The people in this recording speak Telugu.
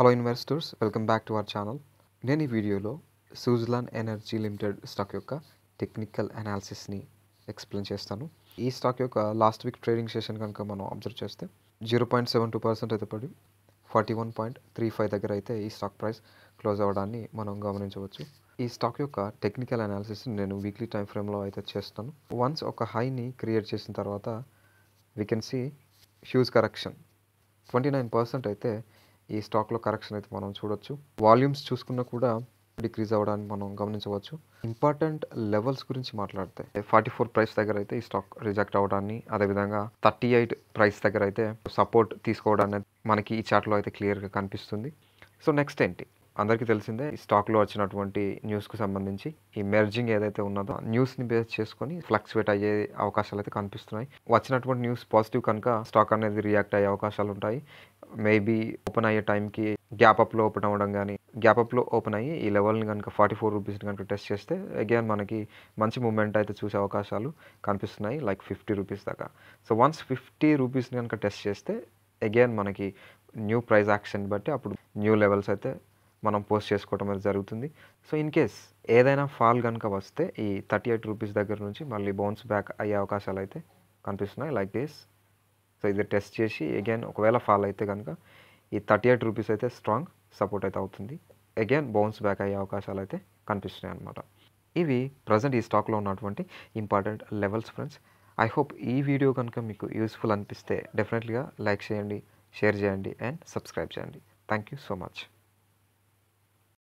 Hello investors, welcome back to our channel. నేను ఈ వీడియోలో సూజ్లాన్ ఎనర్జీ లిమిటెడ్ స్టాక్ యొక్క టెక్నికల్ అనాలిసిస్ని ఎక్స్ప్లెయిన్ చేస్తాను. ఈ స్టాక్ యొక్క లాస్ట్ వీక్ ట్రేడింగ్ సెషన్ కనుక మనం అబ్జర్వ్ చేస్తే 0.72% అయితే పడి 41.35 దగ్గర అయితే ఈ స్టాక్ ప్రైస్ క్లోజ్ అవ్వడాన్ని మనం గమనించవచ్చు. ఈ స్టాక్ యొక్క టెక్నికల్ అనాలిసిస్ని నేను వీక్లీ టైం ఫ్రేమ్లో అయితే చేస్తాను. వన్స్ ఒక హైని క్రియేట్ చేసిన తర్వాత we can see huge correction 29% అయితే ఈ స్టాక్లో కరెక్షన్ అయితే మనం చూడొచ్చు. వాల్యూమ్స్ చూసుకున్నా కూడా డిక్రీజ్ అవ్వడాన్ని మనం గమనించవచ్చు. ఇంపార్టెంట్ లెవెల్స్ గురించి మాట్లాడితే 44 ప్రైస్ దగ్గర అయితే ఈ స్టాక్ రిజెక్ట్ అవ్వడాన్ని, అదేవిధంగా 38 ప్రైస్ దగ్గర అయితే సపోర్ట్ తీసుకోవడాన్ని మనకి ఈ చార్ట్లో అయితే క్లియర్గా కనిపిస్తుంది. సో నెక్స్ట్ ఏంటి, అందరికీ తెలిసిందే ఈ స్టాక్లో వచ్చినటువంటి న్యూస్కు సంబంధించి ఈ మెర్జింగ్ ఏదైతే ఉన్నదో న్యూస్ని బేస్ చేసుకొని ఫ్లక్చువేట్ అయ్యే అవకాశాలు అయితే కనిపిస్తున్నాయి. వచ్చినటువంటి న్యూస్ పాజిటివ్ కనుక స్టాక్ అనేది రియాక్ట్ అయ్యే అవకాశాలు ఉంటాయి. మేబీ ఓపెన్ అయ్యే టైంకి గ్యాప్ అప్లో ఓపెన్ అవ్వడం కానీ, గ్యాప్ అప్లో ఓపెన్ అయ్యి ఈ లెవెల్ని కనుక 44 రూపీస్ని కనుక టెస్ట్ చేస్తే అగైన్ మనకి మంచి మూమెంట్ అయితే చూసే అవకాశాలు కనిపిస్తున్నాయి, లైక్ 50 రూపీస్ దాకా. సో వన్స్ 50 రూపీస్ని కనుక టెస్ట్ చేస్తే అగైన్ మనకి న్యూ ప్రైస్ యాక్షన్ బట్టి అప్పుడు న్యూ లెవెల్స్ అయితే మనం పోస్ట్ చేసుకోవడం అనేది జరుగుతుంది. సో ఇన్ కేస్ ఏదైనా ఫాల్ కనుక వస్తే ఈ 38 రూపీస్ దగ్గర నుంచి మళ్ళీ బౌన్స్ బ్యాక్ అయ్యే అవకాశాలు అయితే కనిపిస్తున్నాయి, లైక్ దిస్. సో ఇది టెస్ట్ చేసి అగైన్ ఒకవేళ ఫాల్ అయితే కనుక ఈ 38 రూపీస్ అయితే స్ట్రాంగ్ సపోర్ట్ అయితే అవుతుంది. అగైన్ బౌన్స్ బ్యాక్ అయ్యే అవకాశాలు అయితే కనిపిస్తున్నాయి అన్నమాట. ఇవి ప్రజెంట్ ఈ స్టాక్లో ఉన్నటువంటి important levels friends. I hope ఈ వీడియో కనుక మీకు యూస్ఫుల్ అనిపిస్తే డెఫినెట్లీగా లైక్ చేయండి, షేర్ చేయండి అండ్ సబ్స్క్రైబ్ చేయండి. Thank you so much.